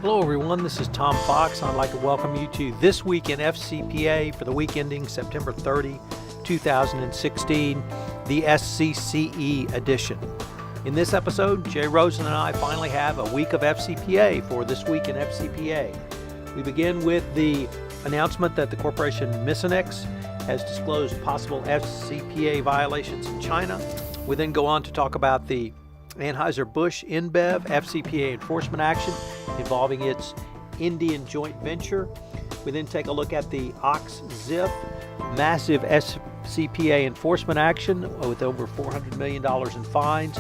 Hello everyone, this is Tom Fox. I'd like to welcome you to This Week in FCPA for the week ending September 30, 2016, the SCCE Edition. In this episode, Jay Rosen and I finally have a week of FCPA for This Week in FCPA. We begin with the announcement that the corporation Misonix has disclosed possible FCPA violations in China. We then go on to talk about the Anheuser-Busch InBev FCPA enforcement action involving its Indian joint venture. We then take a look at the Och-Ziff massive FCPA enforcement action with over $400 million in fines.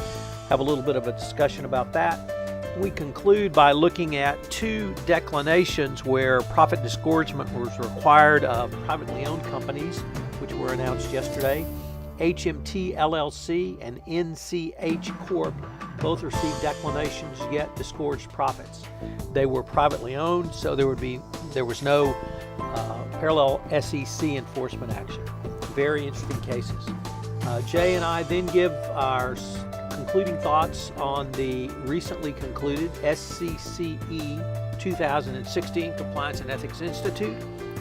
Have a little bit of a discussion about that. We conclude by looking at two declinations where profit disgorgement was required of privately owned companies, which were announced yesterday. HMT LLC and NCH Corp both received declinations yet disgorged profits. They were privately owned, so there was no parallel SEC enforcement action. Very interesting cases. Jay and I then give our concluding thoughts on the recently concluded SCCE 2016 Compliance and Ethics Institute.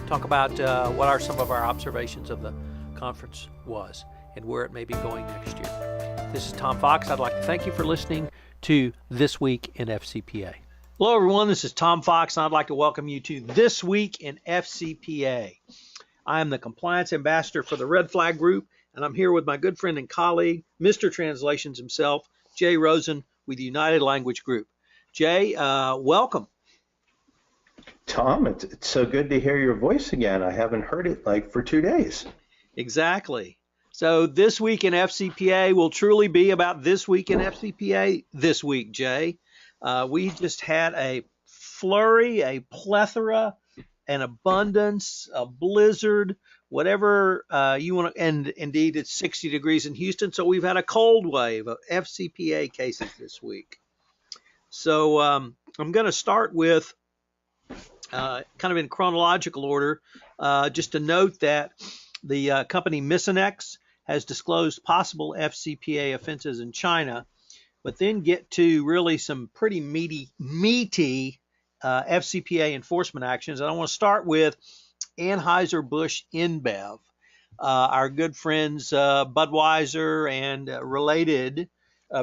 Talk about what are some of our observations of the conference was and where it may be going next year. This is Tom Fox. I'd like to thank you for listening to This Week in FCPA. Hello, everyone. This is Tom Fox, and I'd like to welcome you to This Week in FCPA. I am the Compliance Ambassador for the Red Flag Group, and I'm here with my good friend and colleague, Mr. Translations himself, Jay Rosen with the United Language Group. Jay, welcome. Tom, it's so good to hear your voice again. I haven't heard it for 2 days. Exactly. So This Week in FCPA will truly be about This Week in FCPA this week, Jay. We just had a flurry, a plethora, an abundance, a blizzard, whatever you want to, and indeed it's 60 degrees in Houston, so we've had a cold wave of FCPA cases this week. So I'm going to start with kind of in chronological order, just to note that the company Misonix has disclosed possible FCPA offenses in China, but then get to really some pretty meaty FCPA enforcement actions. And I want to start with Anheuser-Busch InBev, our good friends Budweiser and related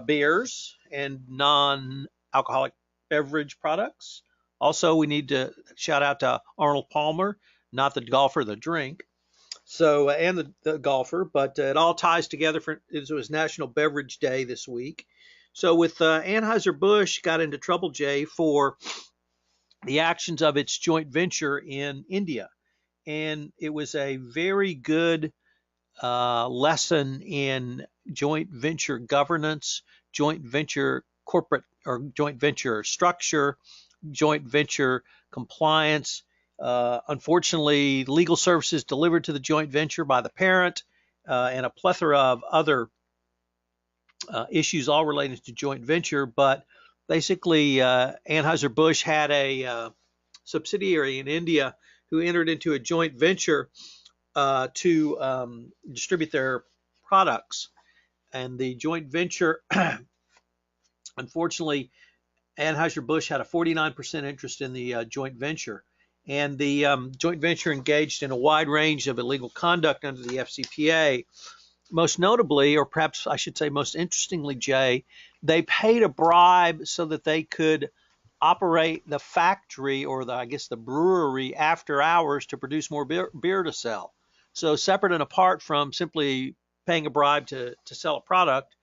beers and non-alcoholic beverage products. Also, we need to shout out to Arnold Palmer, not the golfer, the drink. So, and the golfer, but it all ties together it was National Beverage Day this week. So with Anheuser-Busch got into trouble, Jay, for the actions of its joint venture in India. And it was a very good lesson in joint venture governance, joint venture corporate or joint venture structure, joint venture compliance. Unfortunately, legal services delivered to the joint venture by the parent and a plethora of other issues all related to joint venture. But basically, Anheuser-Busch had a subsidiary in India who entered into a joint venture to distribute their products. And the joint venture, unfortunately, Anheuser-Busch had a 49% interest in the joint venture. And the joint venture engaged in a wide range of illegal conduct under the FCPA. Most notably, or perhaps I should say most interestingly, Jay, they paid a bribe so that they could operate the factory or the brewery after hours to produce more beer to sell. So separate and apart from simply paying a bribe to sell a product,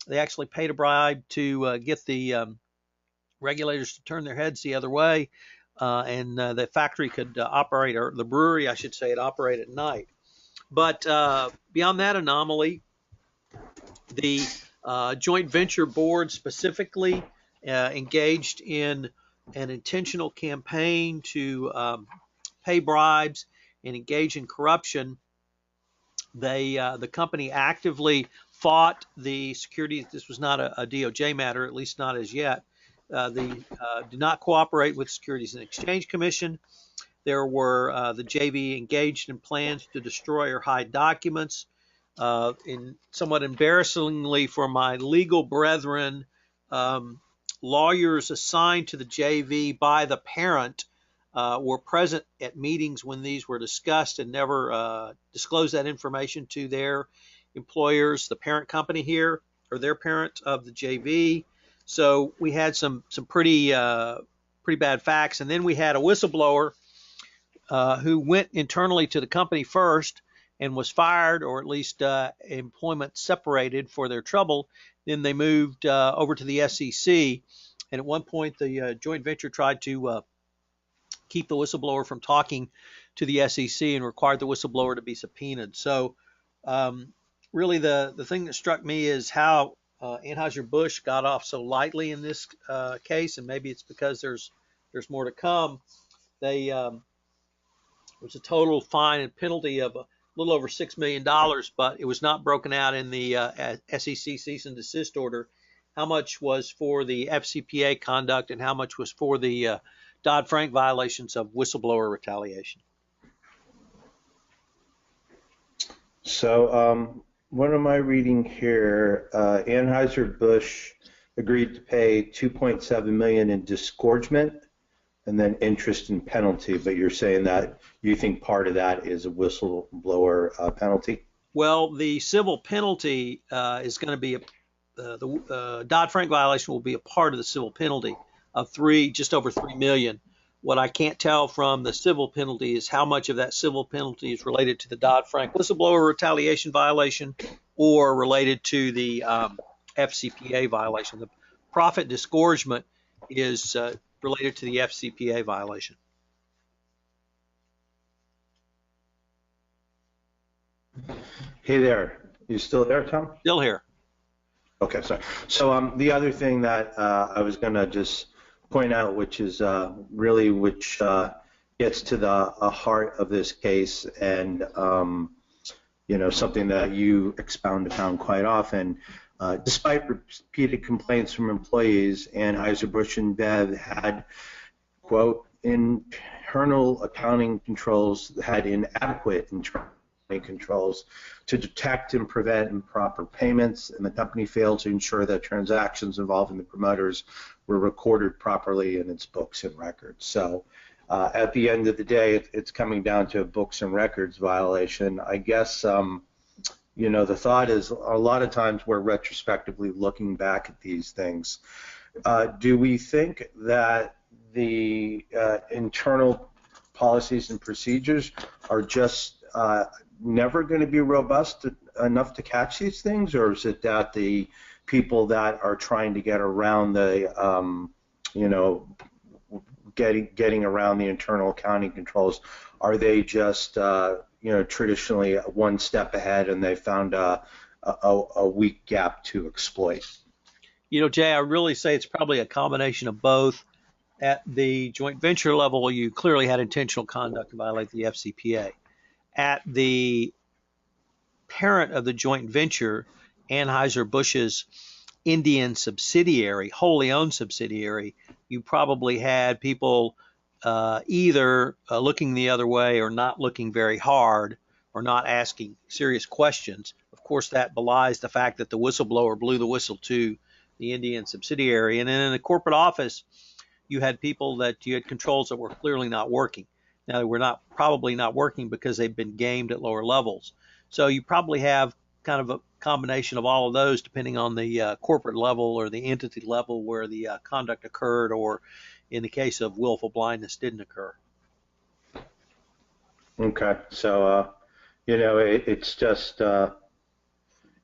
they actually paid a bribe to get the regulators to turn their heads the other way. And the factory could operate, or the brewery, I should say, it operate at night. But beyond that anomaly, the joint venture board specifically engaged in an intentional campaign to pay bribes and engage in corruption. The company actively fought the securities. This was not a DOJ matter, at least not as yet. They did not cooperate with Securities and Exchange Commission. There were the JV engaged in plans to destroy or hide documents. In somewhat embarrassingly for my legal brethren, lawyers assigned to the JV by the parent were present at meetings when these were discussed and never disclosed that information to their employers, the parent company here, or their parent of the JV. So we had some pretty bad facts. And then we had a whistleblower who went internally to the company first and was fired, or at least employment separated for their trouble. Then they moved over to the SEC. And at one point, the joint venture tried to keep the whistleblower from talking to the SEC and required the whistleblower to be subpoenaed. So really the thing that struck me is how Anheuser-Busch got off so lightly in this case, and maybe it's because there's more to come. They it was a total fine and penalty of a little over $6 million, but it was not broken out in the SEC cease and desist order how much was for the FCPA conduct and how much was for the Dodd-Frank violations of whistleblower retaliation. So what am I reading here? Anheuser-Busch agreed to pay $2.7 million in disgorgement and then interest and penalty, but you're saying that you think part of that is a whistleblower penalty? Well, the civil penalty is going to be the Dodd-Frank violation will be a part of the civil penalty of just over $3 million. What I can't tell from the civil penalty is how much of that civil penalty is related to the Dodd-Frank whistleblower retaliation violation or related to the FCPA violation. The profit disgorgement is related to the FCPA violation. Hey there. You still there, Tom? Still here. Okay, sorry. So the other thing that I was going to just point out, which is which gets to the heart of this case, and something that you expound upon quite often. Despite repeated complaints from employees, Anheuser-Busch InBev had, quote, internal accounting controls, had inadequate internal controls to detect and prevent improper payments, and the company failed to ensure that transactions involving the promoters were recorded properly in its books and records. So at the end of the day, it's coming down to a books and records violation. I guess, the thought is a lot of times we're retrospectively looking back at these things. Do we think that the internal policies and procedures are just never going to be robust enough to catch these things, or is it that the people that are trying to get around the, getting around the internal accounting controls, are they just, traditionally one step ahead and they found a weak gap to exploit? Jay, I really say it's probably a combination of both. At the joint venture level, you clearly had intentional conduct to violate the FCPA. At the parent of the joint venture, Anheuser-Busch's Indian subsidiary, wholly owned subsidiary, you probably had people either looking the other way or not looking very hard or not asking serious questions. Of course, that belies the fact that the whistleblower blew the whistle to the Indian subsidiary. And then in the corporate office, you had people that you had controls that were clearly not working. Now, they were probably not working because they've been gamed at lower levels. So you probably have kind of a combination of all of those depending on the corporate level or the entity level where the conduct occurred, or in the case of willful blindness didn't occur. Okay, so it's just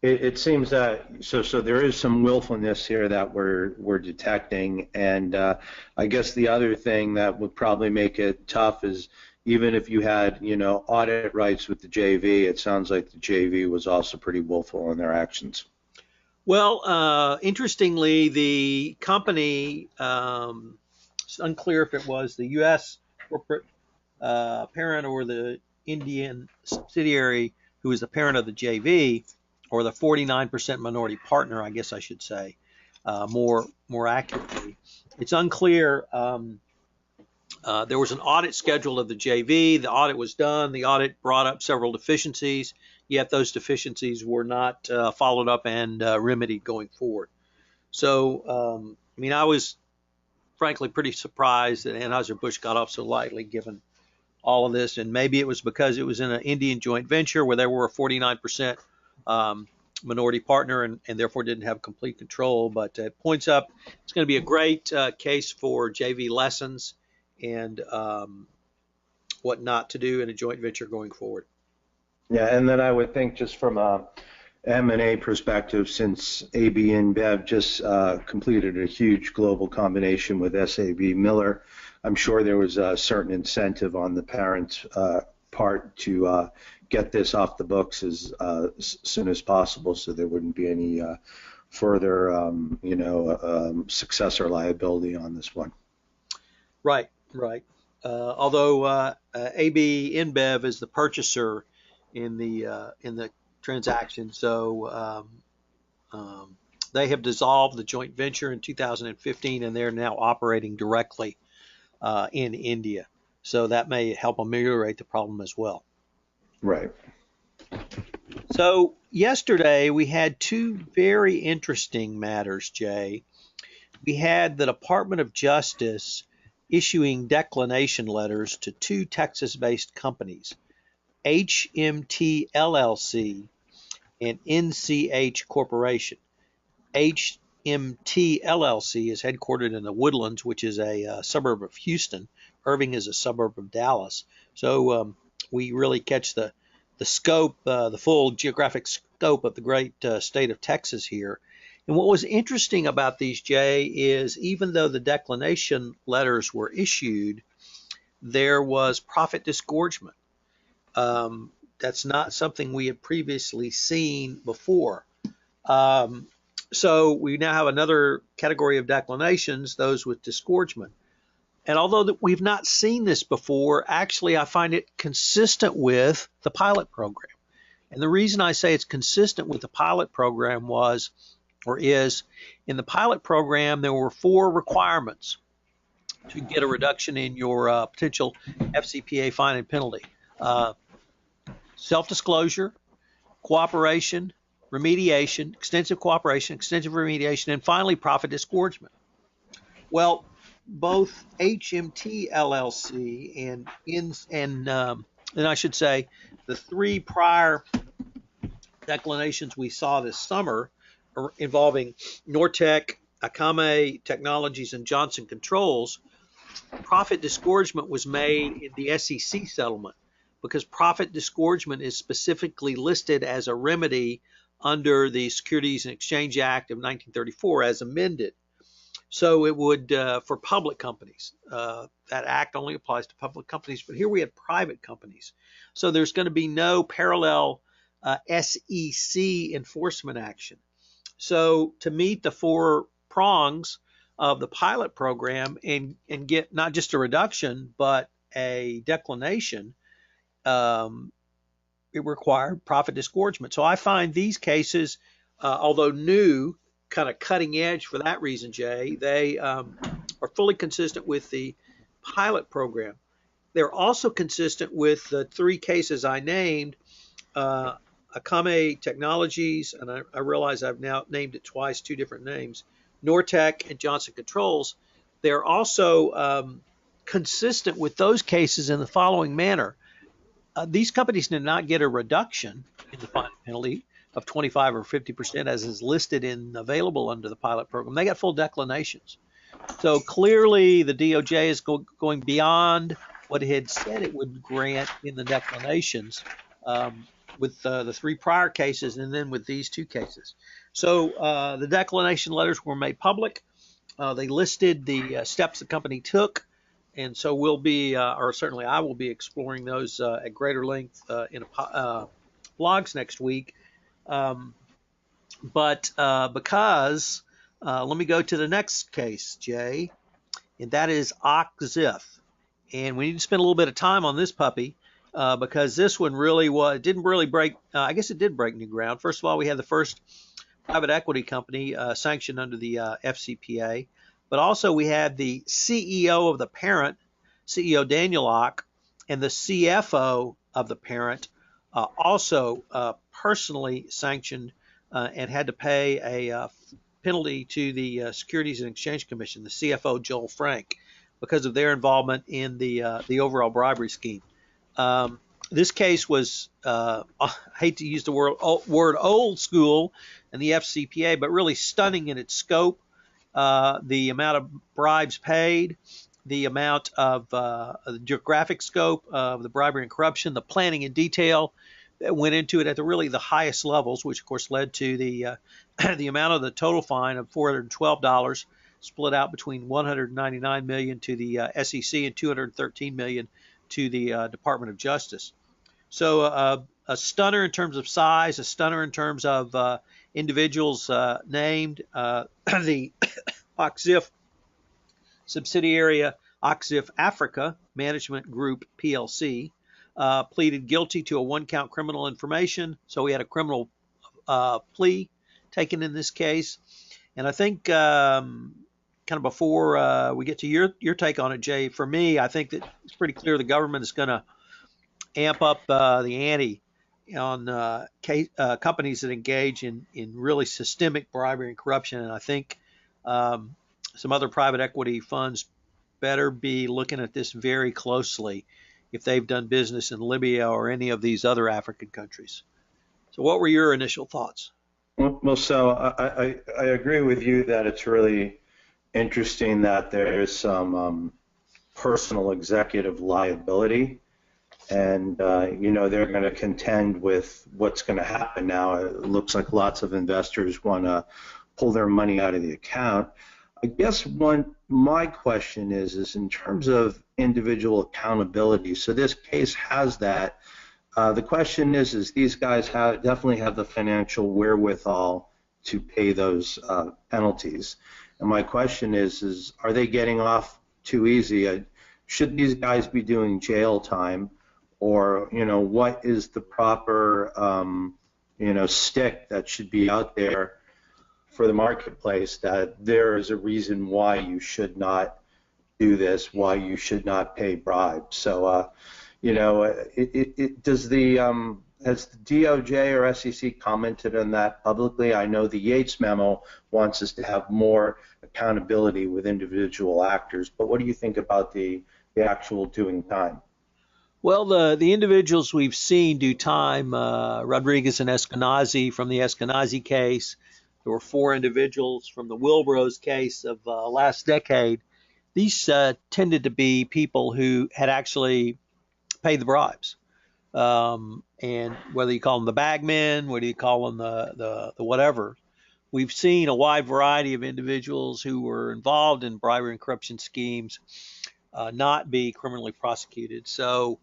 it seems that so there is some willfulness here that we're detecting, and I guess the other thing that would probably make it tough is even if you had audit rights with the JV, it sounds like the JV was also pretty willful in their actions. Well, interestingly, the company, it's unclear if it was the U.S. corporate parent or the Indian subsidiary who is the parent of the JV, or the 49% minority partner, I guess I should say, more accurately. It's unclear. There was an audit scheduled of the JV. The audit was done. The audit brought up several deficiencies, yet those deficiencies were not followed up and remedied going forward. So I mean, I was frankly pretty surprised that Anheuser-Busch got off so lightly given all of this, and maybe it was because it was in an Indian joint venture where they were a 49% minority partner and therefore didn't have complete control. But it points up it's going to be a great case for JV lessons and what not to do in a joint venture going forward. Yeah, and then I would think just from a M&A perspective, since AB InBev just completed a huge global combination with SAB Miller, I'm sure there was a certain incentive on the parent's part to get this off the books as soon as possible, so there wouldn't be any further, successor liability on this one. Right. Although AB InBev is the purchaser in the transaction, so they have dissolved the joint venture in 2015, and they're now operating directly in India. So that may help ameliorate the problem as well. Right. So yesterday we had two very interesting matters, Jay. We had the Department of Justice issuing declination letters to two Texas-based companies, HMT LLC and NCH Corporation. HMT LLC is headquartered in the Woodlands, which is a suburb of Houston. Irving is a suburb of Dallas. So we really catch the scope, the full geographic scope of the great state of Texas here. And what was interesting about these, Jay, is even though the declination letters were issued, there was profit disgorgement. That's not something we had previously seen before. So we now have another category of declinations, those with disgorgement. And although we've not seen this before, actually I find it consistent with the pilot program. And the reason I say it's consistent with the pilot program is in the pilot program there were 4 requirements to get a reduction in your potential FCPA fine and penalty. Self-disclosure, cooperation, remediation, extensive cooperation, extensive remediation, and finally profit disgorgement. Well, both HMT LLC and I should say the 3 prior declinations we saw this summer involving Nortec, Akame Technologies, and Johnson Controls, profit disgorgement was made in the SEC settlement because profit disgorgement is specifically listed as a remedy under the Securities and Exchange Act of 1934 as amended. So it would, for public companies, that act only applies to public companies, but here we have private companies. So there's going to be no parallel SEC enforcement action. So to meet the 4 prongs of the pilot program and get not just a reduction, but a declination, it required profit disgorgement. So I find these cases, although new, kind of cutting edge for that reason, Jay. They are fully consistent with the pilot program. They're also consistent with the 3 cases I named, Akame Technologies, and I realize I've now named it twice, 2 different names, Nortec and Johnson Controls. They're also consistent with those cases in the following manner. These companies did not get a reduction in the fine penalty of 25 or 50% as is listed in available under the pilot program. They got full declinations. So clearly the DOJ is going beyond what it had said it would grant in the declinations with the 3 prior cases and then with these 2 cases. So the declination letters were made public. They listed the steps the company took. And so we'll be, or certainly I will be exploring those at greater length in blogs next week. But because, let me go to the next case, Jay, and that is Och-Ziff. And we need to spend a little bit of time on this puppy because this one really didn't really break, I guess it did break new ground. First of all, we had the first private equity company sanctioned under the FCPA. But also we had the CEO of the parent, CEO Daniel Och, and the CFO of the parent also personally sanctioned and had to pay a penalty to the Securities and Exchange Commission, the CFO Joel Frank, because of their involvement in the overall bribery scheme. This case was, I hate to use the word old school in the FCPA, but really stunning in its scope, the amount of bribes paid, the amount of the geographic scope of the bribery and corruption, the planning and detail that went into it at the highest levels, which of course led to the the amount of the total fine of $412, split out between $199 million to the SEC and $213 million to the Department of Justice. So a stunner in terms of size, a stunner in terms of individuals named. The Och-Ziff subsidiary, Och-Ziff Africa Management Group PLC, pleaded guilty to a one-count criminal information. So we had a criminal plea taken in this case. And I think kind of before we get to your take on it, Jay, for me, I think that it's pretty clear the government is going to amp up the ante on companies that engage in really systemic bribery and corruption. And I think some other private equity funds better be looking at this very closely if they've done business in Libya or any of these other African countries. So what were your initial thoughts? Well, so I agree with you that it's really interesting that there is some personal executive liability, and they're going to contend with what's going to happen now. It looks like lots of investors want to pull their money out of the account. I guess my question is in terms of individual accountability. So this case has that. The question is these guys definitely have the financial wherewithal to pay those penalties. And my question is are they getting off too easy? Should these guys be doing jail time, or what is the proper stick that should be out there for the marketplace that there is a reason why you should not do this, why you should not pay bribes? So has the DOJ or SEC commented on that publicly? I know the Yates memo wants us to have more accountability with individual actors, but what do you think about the actual doing time? Well, the individuals we've seen do time, Rodriguez and Eskenazi from the Eskenazi case. There were 4 individuals from the Wilburow's case of last decade. These tended to be people who had actually paid the bribes. And whether you call them the bagmen, whether you call them the whatever, we've seen a wide variety of individuals who were involved in bribery and corruption schemes not be criminally prosecuted. So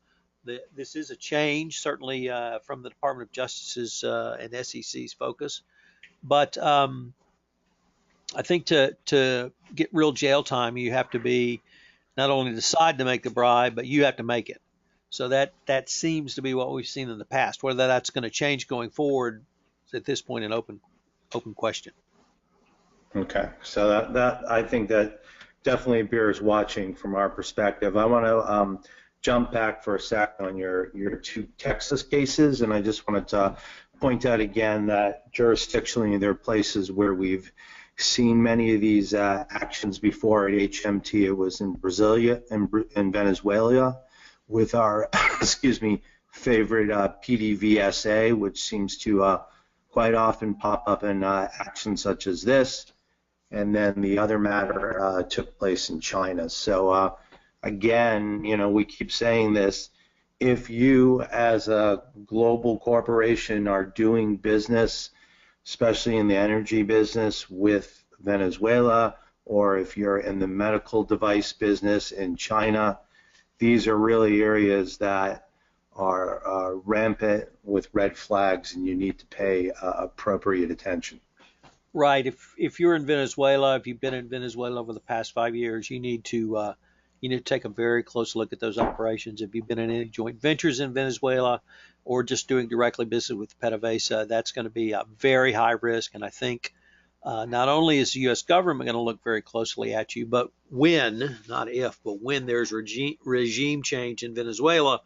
this is a change, certainly from the Department of Justice's and SEC's focus. But I think to get real jail time, you have to be not only decide to make the bribe, but you have to make it. So that seems to be what we've seen in the past. Whether that's going to change going forward is at this point an open question. Okay, so that I think that definitely bears watching from our perspective. I want to jump back for a second on your 2 Texas cases, and I just wanted to point out again that jurisdictionally there are places where we've seen many of these actions before. At HMT, it was in Brasilia and Venezuela with our favorite PDVSA, which seems to quite often pop up in actions such as this. And then the other matter took place in China. So again, we keep saying this. If you as a global corporation are doing business, especially in the energy business with Venezuela, or if you're in the medical device business in China, these are really areas that are rampant with red flags, and you need to pay appropriate attention. Right. If you're in Venezuela, if you've been in Venezuela over the past 5 years, you need to take a very close look at those operations. If you've been in any joint ventures in Venezuela or just doing directly business with PDVSA, that's going to be a very high risk. And I think not only is the U.S. government going to look very closely at you, but when, not if, but when there's regime change in Venezuela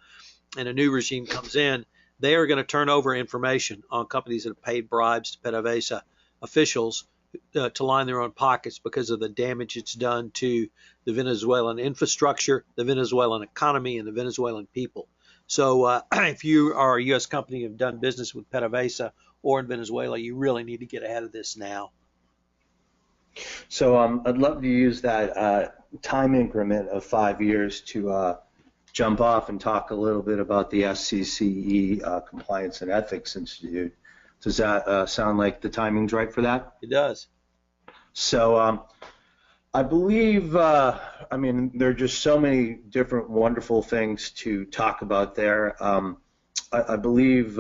and a new regime comes in, they are going to turn over information on companies that have paid bribes to PDVSA officials to line their own pockets because of the damage it's done to the Venezuelan infrastructure, the Venezuelan economy, and the Venezuelan people. So if you are a U.S. company and have done business with PDVSA or in Venezuela, you really need to get ahead of this now. So I'd love to use that time increment of 5 years to jump off and talk a little bit about the SCCE Compliance and Ethics Institute. Does that sound like the timing's right for that? It does. So I believe, I mean, there are just so many different wonderful things to talk about there. I believe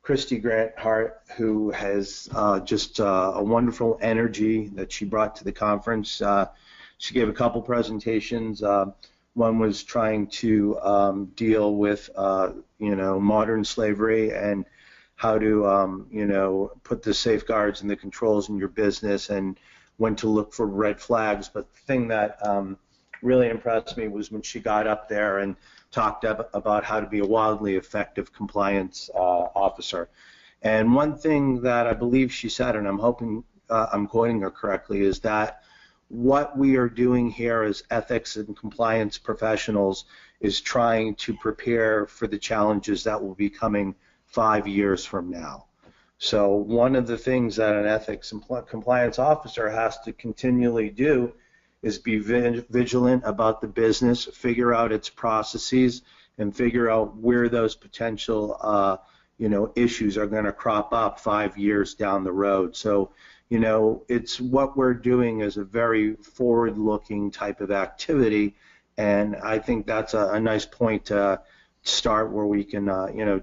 Christy Grant Hart, who has just a wonderful energy that she brought to the conference. She gave a couple presentations. One was trying to deal with, modern slavery and how to, put the safeguards and the controls in your business and when to look for red flags. But the thing that really impressed me was when she got up there and talked about how to be a wildly effective compliance officer. And one thing that I believe she said, and I'm hoping I'm quoting her correctly, is that what we are doing here as ethics and compliance professionals is trying to prepare for the challenges that will be coming 5 years from now. So one of the things that an ethics and compliance officer has to continually do is be vigilant about the business, figure out its processes, and figure out where those potential issues are going to crop up 5 years down the road. So, it's what we're doing is a very forward-looking type of activity, and I think that's a nice point to start where we can,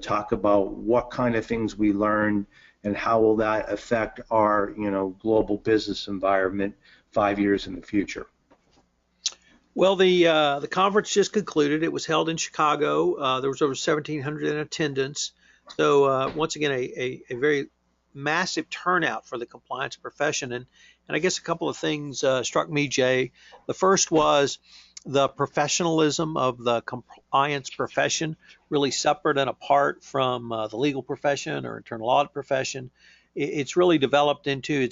talk about what kind of things we learn and how will that affect our, global business environment 5 years in the future. Well, the conference just concluded. It was held in Chicago. There was over 1,700 in attendance. So once again, a very massive turnout for the compliance profession. And I guess a couple of things struck me, Jay. The first was the professionalism of the compliance profession, really separate and apart from the legal profession or internal audit profession. It's really developed into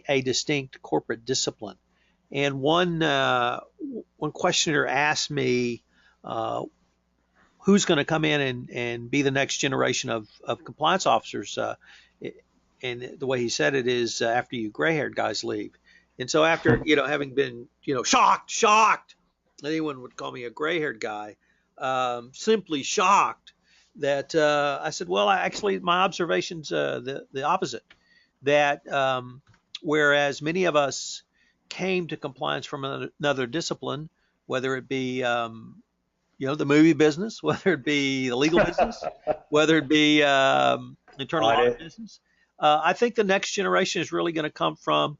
a distinct corporate discipline. And one questioner asked me who's going to come in and be the next generation of compliance officers. And the way he said it is after you gray-haired guys leave. And so after, having been, shocked, anyone would call me a gray-haired guy, simply shocked that I said, well, actually, my observation's the opposite, that whereas many of us came to compliance from another discipline, whether it be, the movie business, whether it be the legal business, whether it be internal audit business, I think the next generation is really going to come from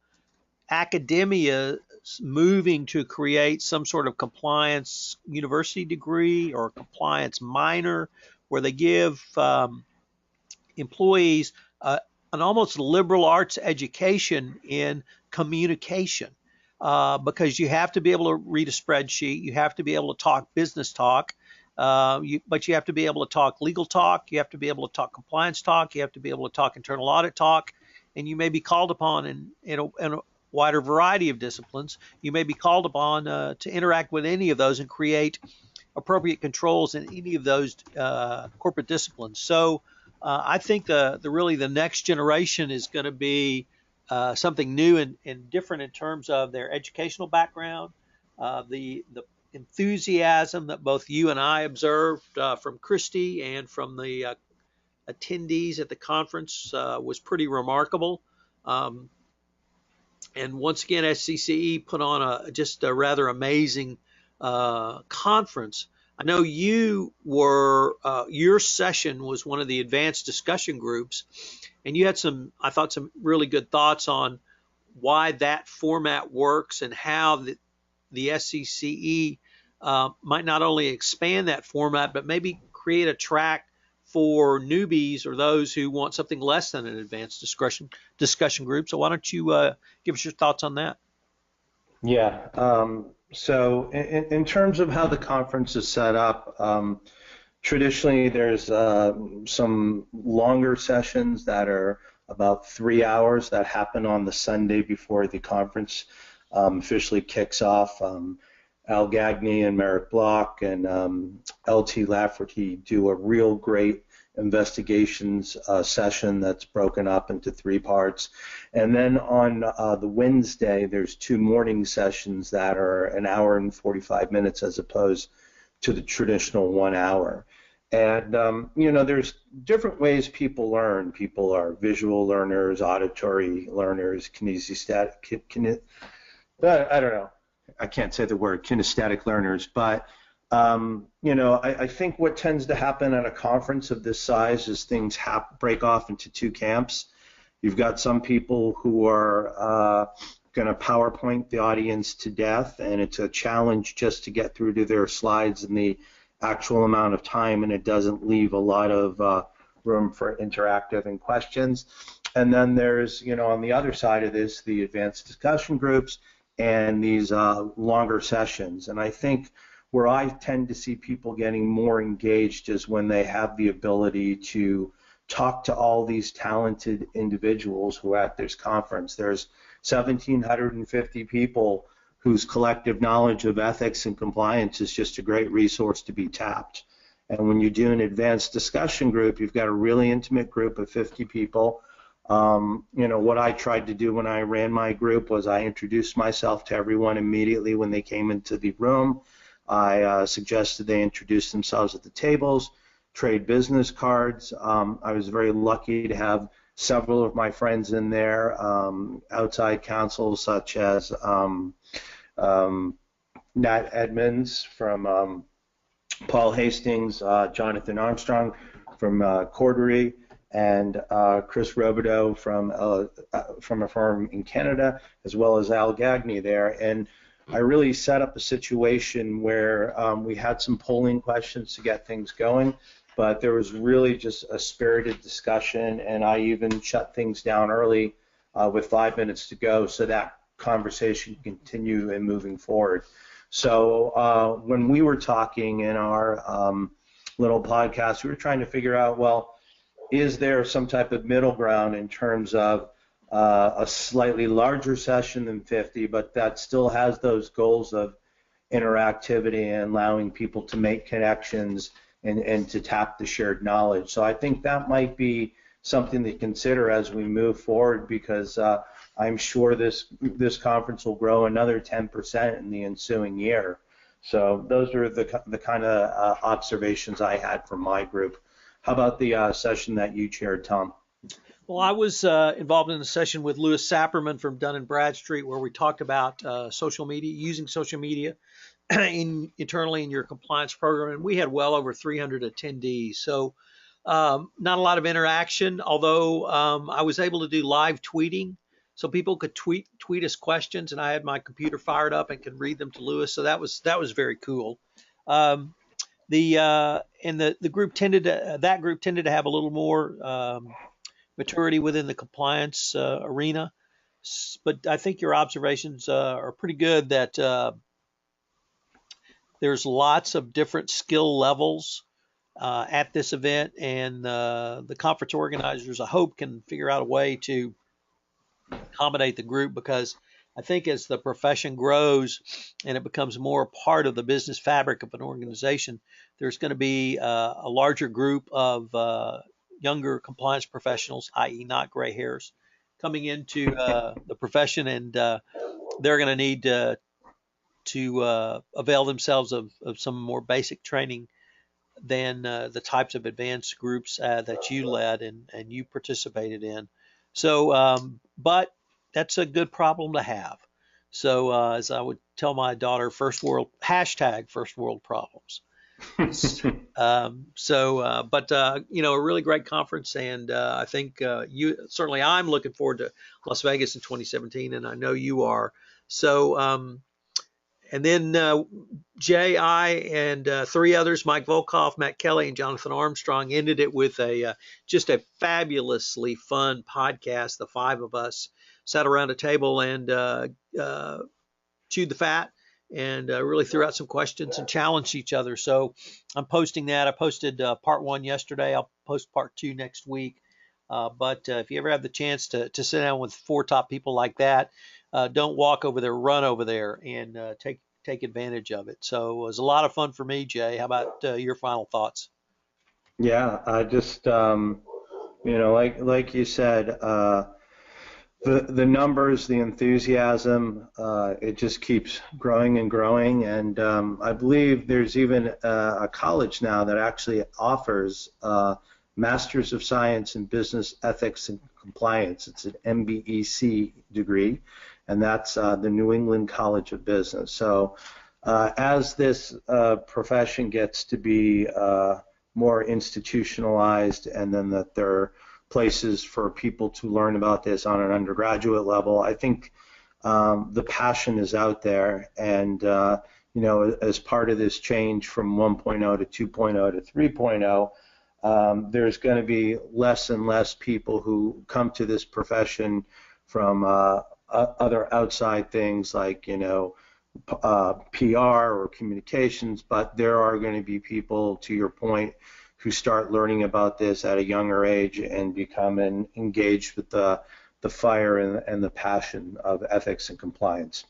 academia moving to create some sort of compliance university degree or compliance minor where they give employees an almost liberal arts education in communication because you have to be able to read a spreadsheet, you have to be able to talk business talk, but you have to be able to talk legal talk, you have to be able to talk compliance talk, you have to be able to talk internal audit talk, and you may be called upon in a wider variety of disciplines. You may be called upon to interact with any of those and create appropriate controls in any of those corporate disciplines. So I think the next generation is going to be something new and different in terms of their educational background, the enthusiasm that both you and I observed from Christy and from the attendees at the conference was pretty remarkable. And once again, SCCE put on just a rather amazing conference. I know you were, your session was one of the advanced discussion groups, and you had some really good thoughts on why that format works and how the SCCE might not only expand that format, but maybe create a track for newbies or those who want something less than an advanced discussion group. So why don't you give us your thoughts on that? Yeah. So in terms of how the conference is set up, traditionally there's some longer sessions that are about 3 hours that happen on the Sunday before the conference officially kicks off. Al Gagny and Merrick Block and LT Lafferty do a real great investigations session that's broken up into 3 parts. And then on the Wednesday, there's 2 morning sessions that are an hour and 45 minutes as opposed to the traditional 1 hour. And, there's different ways people learn. People are visual learners, auditory learners, kinesthetic, I don't know. I can't say the word kinesthetic learners, but I think what tends to happen at a conference of this size is things break off into 2 camps. You've got some people who are going to PowerPoint the audience to death, and it's a challenge just to get through to their slides in the actual amount of time, and it doesn't leave a lot of room for interactive and questions. And then there's, on the other side of this, the advanced discussion groups and these longer sessions. And I think where I tend to see people getting more engaged is when they have the ability to talk to all these talented individuals who are at this conference. There's 1,750 people whose collective knowledge of ethics and compliance is just a great resource to be tapped. And when you do an advanced discussion group, you've got a really intimate group of 50 people. What I tried to do when I ran my group was I introduced myself to everyone immediately when they came into the room. I suggested they introduce themselves at the tables, trade business cards. I was very lucky to have several of my friends in there, outside counsel such as Nat Edmonds from Paul Hastings, Jonathan Armstrong from Cordery, and Chris Robideau from a firm in Canada, as well as Al Gagny there. And I really set up a situation where we had some polling questions to get things going, but there was really just a spirited discussion, and I even shut things down early with 5 minutes to go so that conversation can continue and moving forward. So when we were talking in our little podcast, we were trying to figure out, well, is there some type of middle ground in terms of a slightly larger session than 50, but that still has those goals of interactivity and allowing people to make connections and to tap the shared knowledge. So I think that might be something to consider as we move forward, because I'm sure this conference will grow another 10% in the ensuing year. So those are the kind of observations I had from my group. How about the session that you chaired, Tom? Well, I was involved in a session with Louis Sapperman from Dun & Bradstreet where we talked about social media, using social media internally in your compliance program, and we had well over 300 attendees. So not a lot of interaction, although I was able to do live tweeting, so people could tweet us questions, and I had my computer fired up and could read them to Louis. So that was very cool. The group tended to have a little more maturity within the compliance arena, but I think your observations are pretty good that there's lots of different skill levels at this event, and the conference organizers, I hope, can figure out a way to accommodate the group, because I think as the profession grows and it becomes more part of the business fabric of an organization, there's going to be a larger group of younger compliance professionals, i.e. not gray hairs, coming into the profession, and they're going to need to avail themselves of some more basic training than the types of advanced groups that you led and you participated in. So, but that's a good problem to have. So as I would tell my daughter, first world problems. But a really great conference, and I think I'm looking forward to Las Vegas in 2017, and I know you are. So, and then Jay, I, and 3 others, Mike Volkoff, Matt Kelly, and Jonathan Armstrong, ended it with just a fabulously fun podcast. The 5 of us sat around a table and chewed the fat, and really threw out some questions and challenged each other. So I'm posting that. I posted part 1 yesterday. I'll post part 2 next week. But if you ever have the chance to sit down with 4 top people like that, don't walk over there, run over there and take advantage of it. So it was a lot of fun for me, Jay. How about your final thoughts? Yeah, I just, like you said, the numbers, the enthusiasm, it just keeps growing and growing. And I believe there's even a college now that actually offers Masters of Science in Business Ethics and Compliance. It's an MBEC degree, and that's the New England College of Business. So as this profession gets to be more institutionalized, and then that there are places for people to learn about this on an undergraduate level, I think the passion is out there. And as part of this change from 1.0 to 2.0 to 3.0, there's going to be less and less people who come to this profession from other outside things like, PR or communications, but there are going to be people, to your point, who start learning about this at a younger age and become engaged with the fire and the passion of ethics and compliance.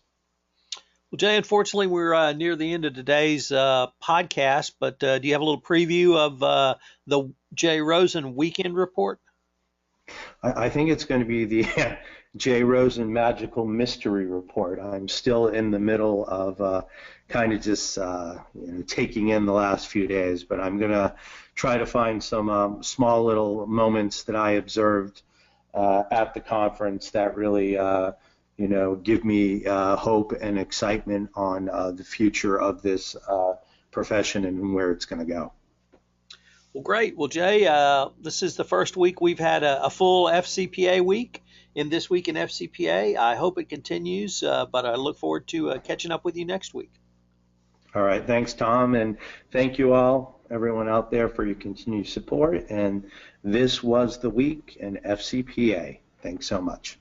Well, Jay, unfortunately, we're near the end of today's podcast, but do you have a little preview of the Jay Rosen Weekend Report? I think it's going to be the Jay Rosen Magical Mystery Report. I'm still in the middle of kind of just taking in the last few days, but I'm going to try to find some small little moments that I observed at the conference that really give me hope and excitement on the future of this profession and where it's going to go. Well, great. Well, Jay, this is the first week we've had a full FCPA week in This Week in FCPA. I hope it continues, but I look forward to catching up with you next week. All right. Thanks, Tom. And thank you all, everyone out there, for your continued support. And this was the week in FCPA. Thanks so much.